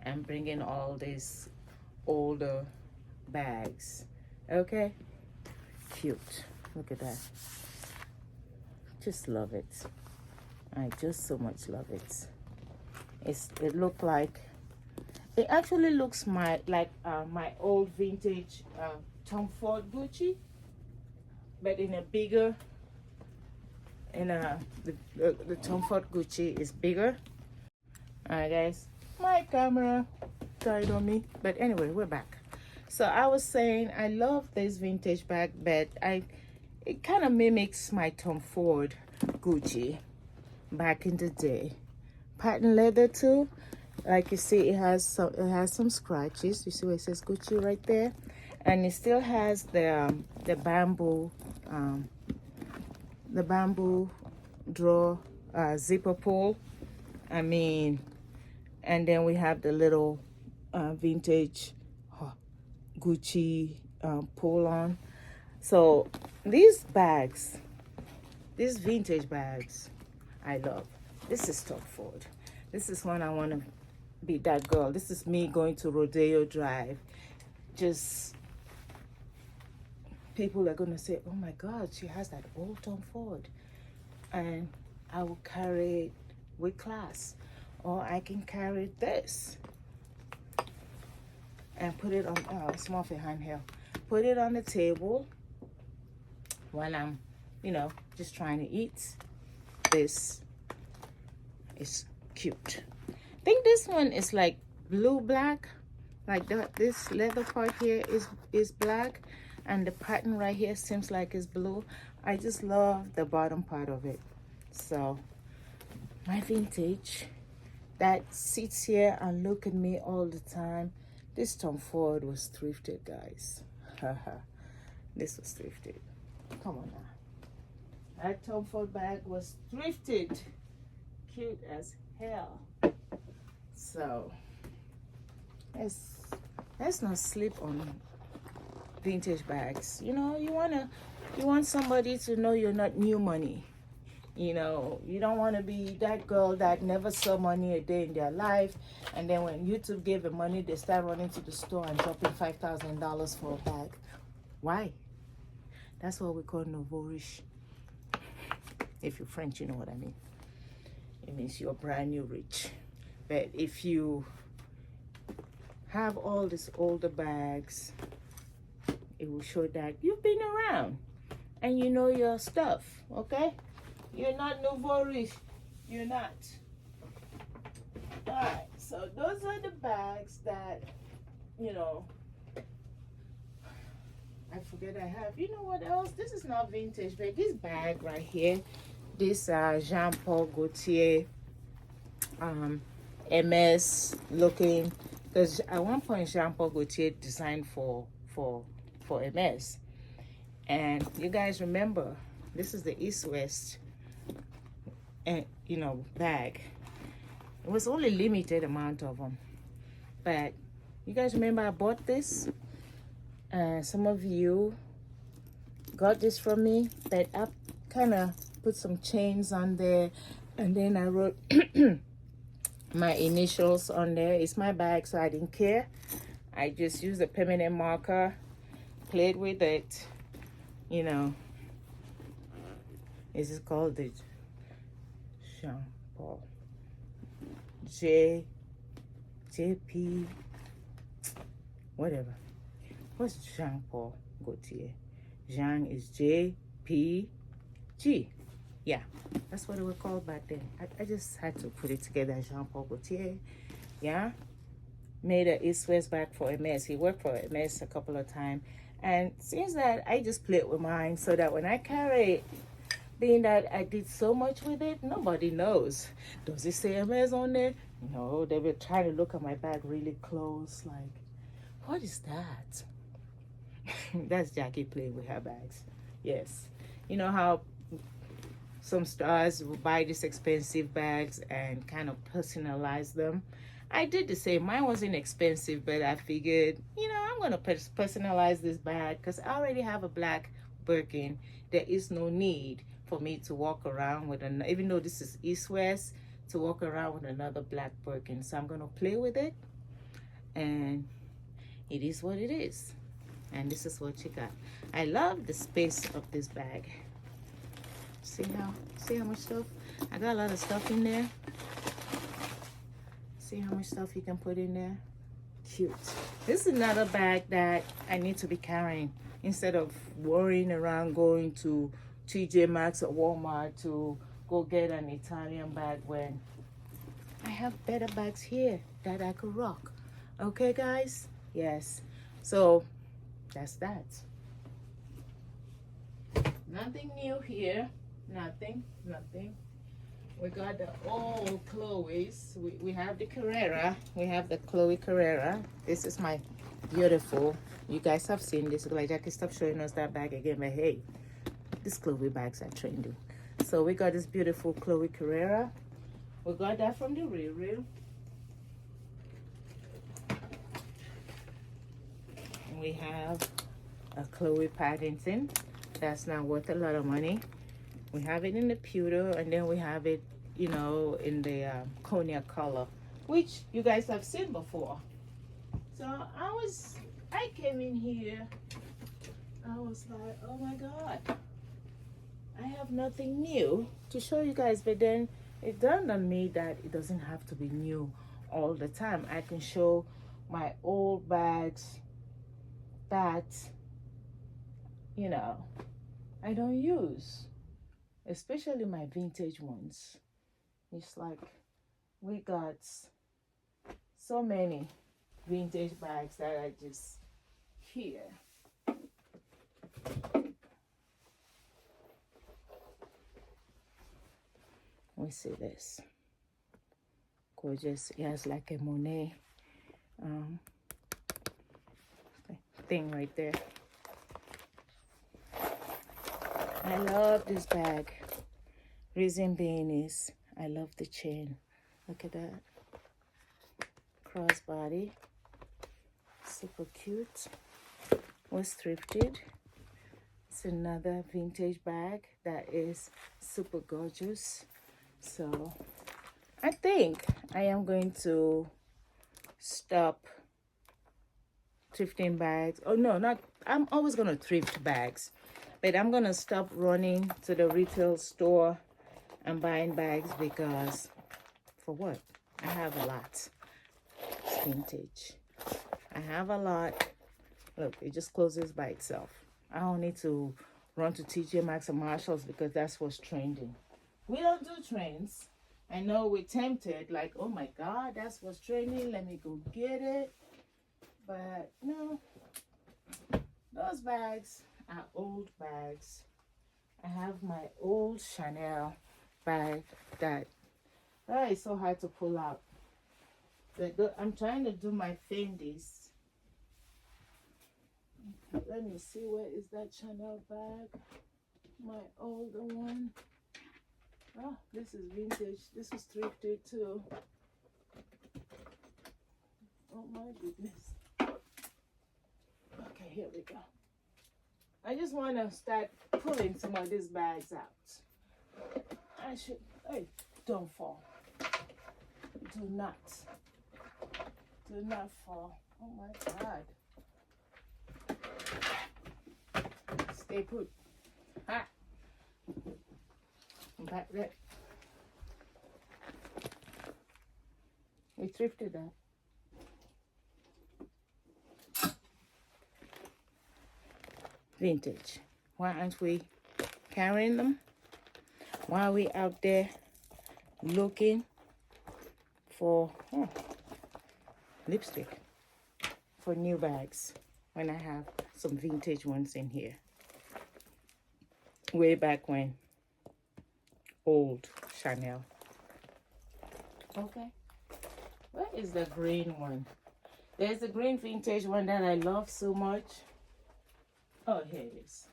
and bringing all these older bags. Okay, cute. Look at that. just love it. I just so much love it. It look like, it actually looks like my old vintage Tom Ford Gucci, but in a bigger, the Tom Ford Gucci is bigger. Alright guys, my camera died on me, but anyway, we're back. So I was saying I love this vintage bag, but it kind of mimics my Tom Ford Gucci back in the day. Patent leather too. Like you see, it has some scratches. You see where it says Gucci right there, and it still has the bamboo drawer zipper pull. I mean, and then we have the little vintage Gucci pull on. So these bags, these vintage bags, I love. This is Tom Ford. This is when I want to be that girl. This is me going to Rodeo Drive. Just people are gonna say, oh my God, she has that old Tom Ford. And I will carry it with class. Or I can carry this and put it on, it's more of a handheld. Put it on the table while I'm, just trying to eat. This is cute. I think this one is like blue black, like that. This leather part here is black, and the pattern right here seems like it's blue. I just love the bottom part of it. So my vintage that sits here and look at me all the time. This Tom Ford was thrifted, guys. This was thrifted. Come on now. That Tom Ford bag was thrifted. Cute as hell. So let's not sleep on vintage bags. You want somebody to know you're not new money. You don't want to be that girl that never saw money a day in their life, and then when YouTube gave them money, they start running to the store and dropping $5,000 for a bag. Why? That's what we call nouveau riche. If you're French, you know what I mean. It means you're brand new rich. But if you have all these older bags, it will show that you've been around and you know your stuff, okay? You're not nouveau riche. You're not. All right, so those are the bags that, I forget I have. You know what else? This is not vintage, but this bag right here, this Jean Paul Gaultier MS looking, because at one point Jean Paul Gaultier designed for MS, and you guys remember this is the East-West and bag. It was only limited amount of them, but you guys remember I bought this. Some of you got this from me, but I kind of put some chains on there, and then I wrote my initials on there. It's my bag, so I didn't care. I just used a permanent marker, played with it. This is called the Jean Paul JP whatever. What's Jean Paul Gaultier? Jean is JPG. Yeah, that's what it was called back then. I just had to put it together. Jean Paul Gaultier. Yeah, made an East-West bag for MS. He worked for MS a couple of times, and since that I just played with mine so that when I carry it, being that I did so much with it, nobody knows. Does it say MS on there? No, they were trying to look at my bag really close, like, what is that? That's Jackie playing with her bags. Yes. You know how some stars will buy these expensive bags and kind of personalize them? I did the same. Mine wasn't expensive, but I figured, I'm going to personalize this bag because I already have a black Birkin. There is no need for me to walk around with even though this is East-West, to walk around with another black Birkin. So I'm going to play with it, and it is what it is. And this is what you got. I love the space of this bag. See how much stuff? I got a lot of stuff in there. See how much stuff you can put in there? Cute. This is another bag that I need to be carrying instead of worrying around going to TJ Maxx or Walmart to go get an Italian bag when I have better bags here that I could rock. Okay, guys? Yes. So that's that. Nothing new here. Nothing. We got the old Chloe's. We have the Carrera. We have the Chloe Carrera. This is my beautiful. You guys have seen this. Like Jackie, stop showing us that bag again. But hey, these Chloe bags are trending. So we got this beautiful Chloe Carrera. We got that from the Real. And we have a Chloe Paddington. That's not worth a lot of money. We have it in the pewter, and then we have it, you know, in the cognac color, which you guys have seen before. So I came in here, I was like, oh my God, I have nothing new to show you guys. But then it dawned on me that it doesn't have to be new all the time. I can show my old bags that, you know, I don't use, especially my vintage ones. It's like we got so many vintage bags that are just here. We see this gorgeous. It has like a Monet thing right there. I love this bag. Reason being is I love the chain. Look at that. Crossbody. Super cute. Was thrifted. It's another vintage bag that is super gorgeous. So I think I am going to stop thrifting bags. Oh no, not, I'm always going to thrift bags. But I'm going to stop running to the retail store and buying bags because, for what? I have a lot. It's vintage. I have a lot. Look, it just closes by itself. I don't need to run to TJ Maxx or Marshalls because that's what's trending. We don't do trends. I know we're tempted, like, oh my God, that's what's trending. Let me go get it. But no, those bags are old bags. I have my old Chanel bag that is so hard to pull out. I'm trying to do my Fendi's. Okay, let me see, where is that Chanel bag? My older one. Oh, this is vintage. This is thrifted too. Oh my goodness. Okay, here we go. I just want to start pulling some of these bags out. I should, hey, don't fall. Do not fall. Oh my God. Stay put. Ha! Back there. We thrifted that. Vintage. Why aren't we carrying them? Why are we out there looking for lipstick for new bags when I have some vintage ones in here? Way back when. Old Chanel. Okay. Where is the green one? There's a green vintage one that I love so much. Oh, here it is.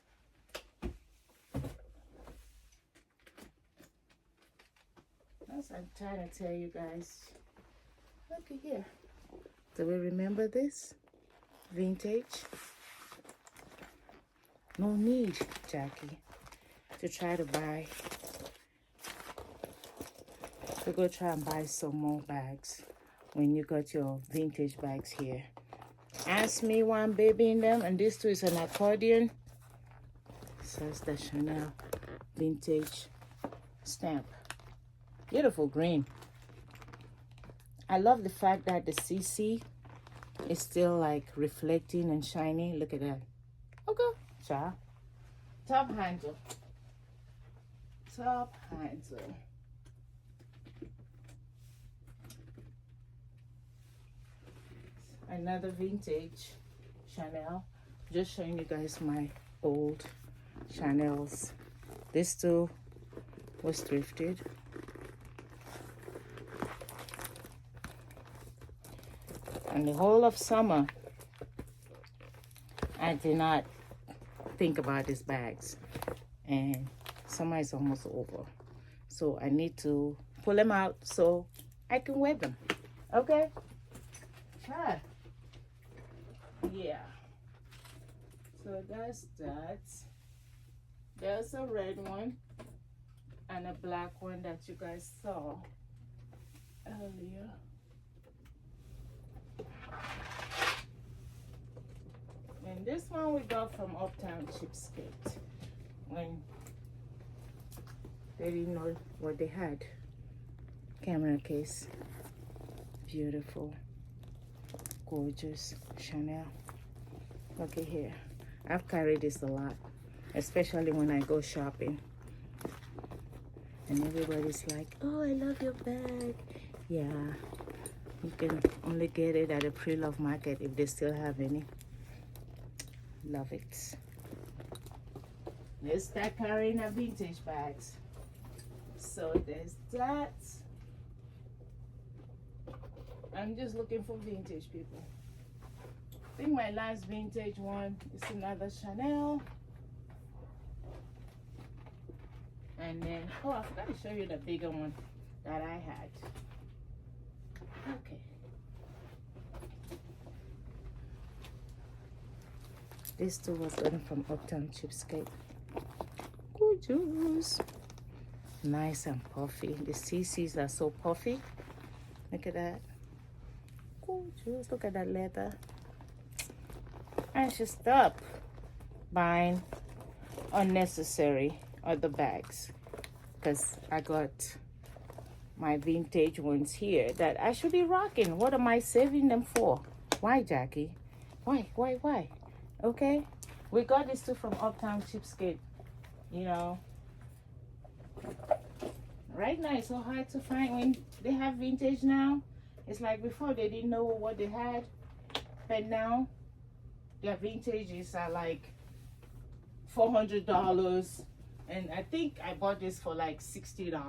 That's what I'm trying to tell you guys. Look at here. Do we remember this? Vintage. No need, Jackie, to try to buy. To go try and buy some more bags when you got your vintage bags here. Ask me why I'm babying them, and this too is an accordion. Says the Chanel vintage stamp. Beautiful green. I love the fact that the CC is still like reflecting and shiny. Look at that. Okay, child. Top handle. Top handle. Another vintage Chanel. Just showing you guys my old Chanels. This too was thrifted. And the whole of summer, I did not think about these bags. And summer is almost over. So I need to pull them out so I can wear them. Okay? Hi. Yeah. So that's that. There's a red one and a black one that you guys saw earlier. And this one we got from Uptown Cheapskate when they didn't know what they had. Camera case. Beautiful. Gorgeous Chanel. Look at here. I've carried this a lot, especially when I go shopping. And everybody's like, oh, I love your bag. Yeah, you can only get it at a pre-love market if they still have any. Love it. Let's start carrying our vintage bags. So there's that. I'm just looking for vintage, people. I think my last vintage one is another Chanel. And then, oh, I forgot to show you the bigger one that I had. Okay. This too was gotten from Uptown Cheapskate. Gorgeous. Nice and puffy. The CCs are so puffy. Look at that. Gorgeous. Look at that leather. I should stop buying unnecessary other bags because I got my vintage ones here that I should be rocking. What am I saving them for? Why, Jackie? Why? Okay, we got this too from Uptown Cheapskate. You know, right now it's so hard to find when they have vintage now. It's like before they didn't know what they had, but now their vintages are like $400, and I think I bought this for like $60.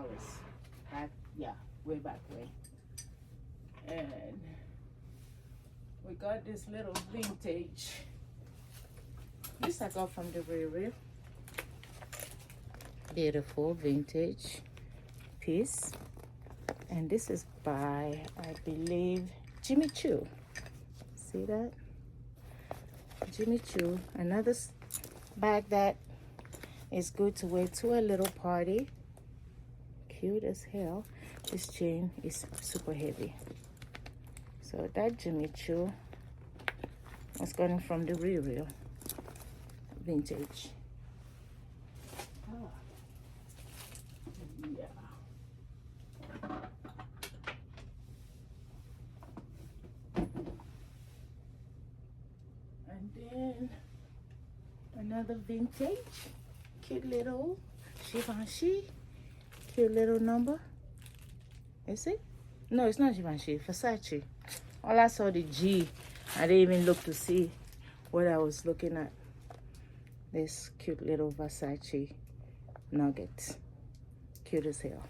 Yeah, way back when. And we got this little vintage. This I got from the GRWM. Beautiful vintage piece. And this is by, I believe, Jimmy Choo. See that? Jimmy Choo. Another bag that is good to wear to a little party. Cute as hell. This chain is super heavy. So that Jimmy Choo was gotten from the GRWM. Vintage. Oh. Yeah. And then another vintage, cute little Givenchy, cute little number. Is it? No, it's not Givenchy, Versace. All I saw the G. I didn't even look to see what I was looking at. This cute little Versace nugget. Cute as hell.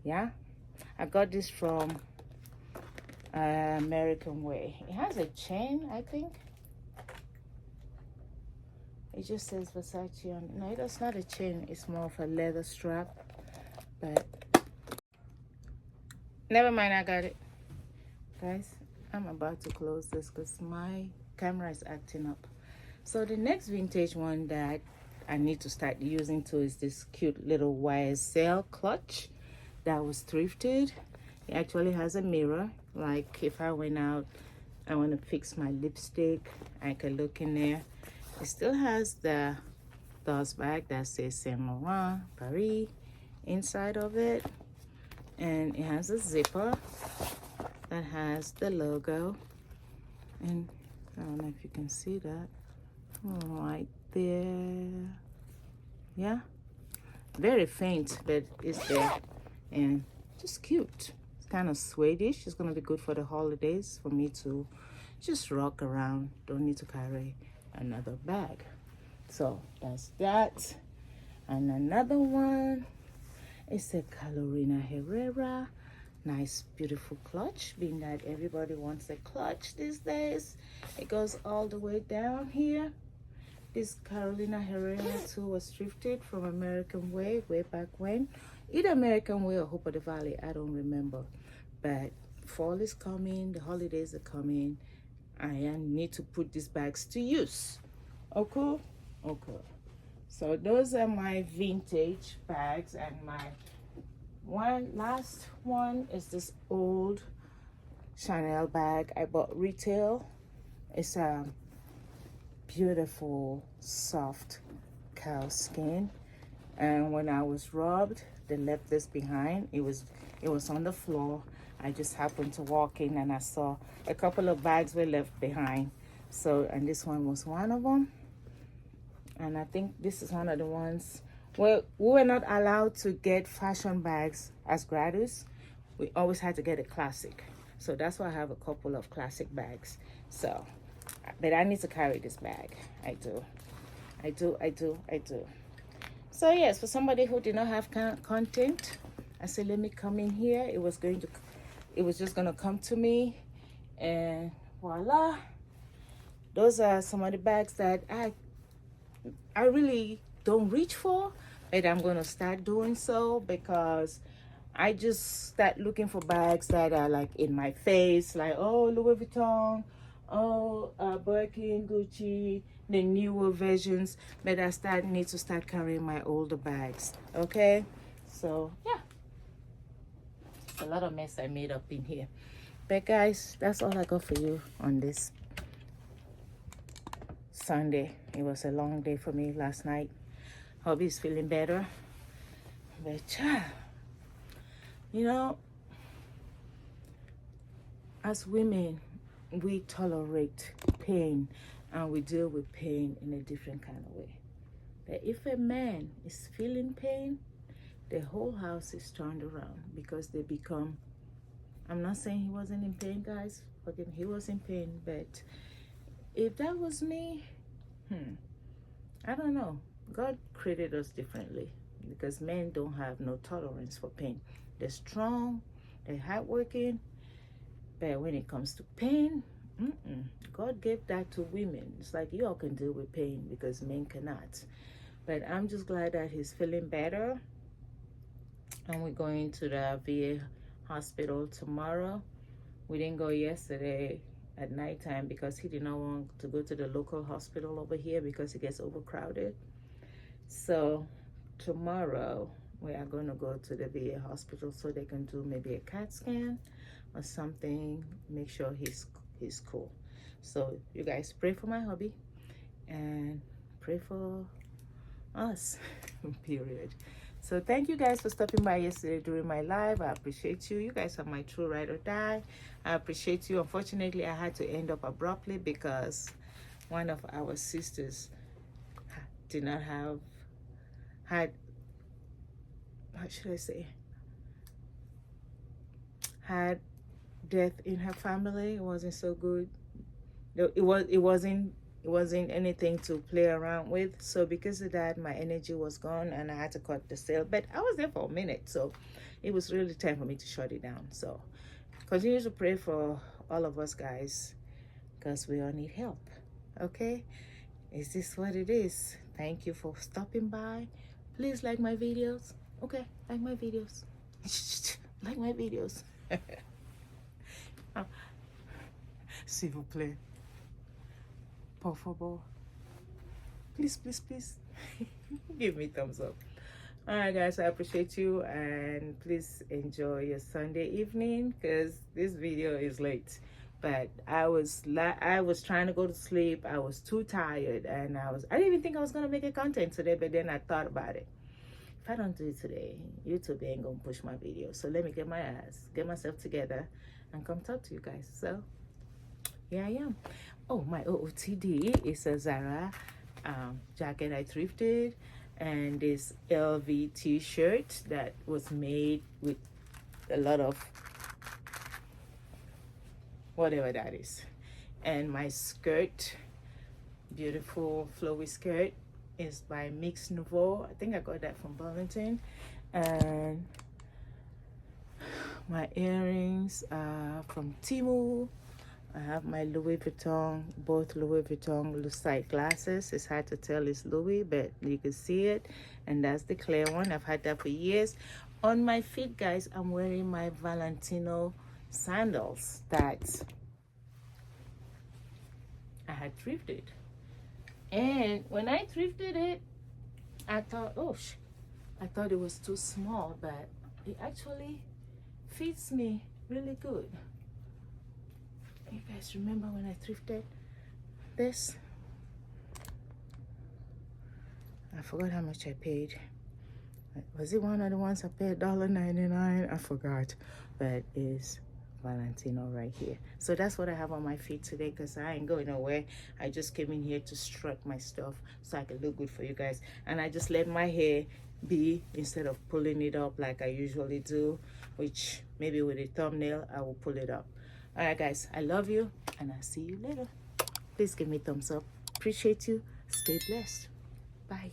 Yeah? I got this from American Way. It has a chain, I think. It just says Versace on it. No, it's not a chain. It's more of a leather strap. But never mind, I got it. Guys, I'm about to close this because my camera is acting up. So the next vintage one that I need to start using too is this cute little YSL clutch that was thrifted. It actually has a mirror. Like if I went out, I want to fix my lipstick, I could look in there. It still has the dust bag that says Saint Laurent Paris inside of it, and it has a zipper that has the logo, and I don't know if you can see that right there. Yeah, very faint, but it's there, and just cute. It's kind of Swedish. It's gonna be good for the holidays for me to just rock around. Don't need to carry another bag. So that's that. And another one is a Carolina Herrera. Nice, beautiful clutch, being that everybody wants a clutch these days. It goes all the way down here. This Carolina Herrera too was thrifted from American Way back when. Either American Way or Hope of the Valley, I don't remember. But fall is coming, the holidays are coming. I need to put these bags to use. Okay? Okay. So those are my vintage bags, and my last one is this old Chanel bag I bought retail. It's a beautiful soft cow skin, and when I was robbed, they left this behind. It was on the floor. I just happened to walk in and I saw a couple of bags were left behind. So, and this one was one of them. And I think this is one of the ones where we were not allowed to get fashion bags as graduates. We always had to get a classic. So that's why I have a couple of classic bags. So, but I need to carry this bag. I do. So yes, for somebody who did not have content, I said, let me come in here. It was just gonna come to me, and voila. Those are some of the bags that I really don't reach for, but I'm gonna start doing so, because I just start looking for bags that are like in my face, like, oh, Louis Vuitton, oh, Birkin, Gucci, the newer versions, but I need to start carrying my older bags. Okay, so yeah, it's a lot of mess I made up in here, but guys, that's all I got for you on this Sunday. It was a long day for me last night. Hubby's feeling better, but you know, as women, we tolerate pain and we deal with pain in a different kind of way. But if a man is feeling pain, the whole house is turned around, because they become, I'm not saying he wasn't in pain, guys, okay, he was in pain, but if that was me, I don't know. God created us differently, because men don't have no tolerance for pain. They're strong, they're hardworking, but when it comes to pain, God gave that to women. It's like, y'all can deal with pain because men cannot. But I'm just glad that he's feeling better, and we're going to the VA hospital tomorrow. We didn't go yesterday at nighttime because he did not want to go to the local hospital over here because it gets overcrowded. So tomorrow we are going to go to the VA hospital so they can do maybe a CAT scan or something, make sure he's cool. So you guys pray for my hubby and pray for us. Period. So thank you guys for stopping by yesterday during my live. I appreciate you. You guys are my true ride or die. I appreciate you. Unfortunately, I had to end up abruptly because one of our sisters did not had death in her family. It wasn't so good. It wasn't anything to play around with. So because of that, my energy was gone and I had to cut the sale. But I was there for a minute, so it was really time for me to shut it down. So continue to pray for all of us, guys, because we all need help. Okay, is this what it is? Thank you for stopping by. Please like my videos. Okay, like my videos. Like my videos. S'il vous plaît. Por favor. Please, please, please. Give me thumbs up. All right, guys, I appreciate you, and please enjoy your Sunday evening, because this video is late. but I was trying to go to sleep. I was too tired, and I didn't even think I was gonna make a content today, but then I thought about it. If I don't do it today, YouTube ain't gonna push my video. So let me get myself together and come talk to you guys. So here I am. Oh, my OOTD is a Zara jacket I thrifted, and this LV t-shirt that was made with a lot of whatever that is. And my skirt, beautiful flowy skirt, is by Mix Nouveau. I think I got that from Burlington. And my earrings are from Temu. I have my Louis Vuitton, both Louis Vuitton Lucite glasses. It's hard to tell it's Louis, but you can see it. And that's the clear one. I've had that for years. On my feet, guys, I'm wearing my Valentino sandals that I had thrifted. And when I thrifted it, I thought, I thought it was too small, but it actually fits me really good. You guys remember when I thrifted this? I forgot how much I paid. Was it one of the ones I paid $1.99? I forgot, but it's Valentino right here. So that's what I have on my feet today, because I ain't going nowhere. I just came in here to strut my stuff so I can look good for you guys. And I just let my hair be, instead of pulling it up like I usually do, which maybe with a thumbnail I will pull it up. All right, guys, I love you, and I'll see you later. Please give me a thumbs up. Appreciate you. Stay blessed. Bye.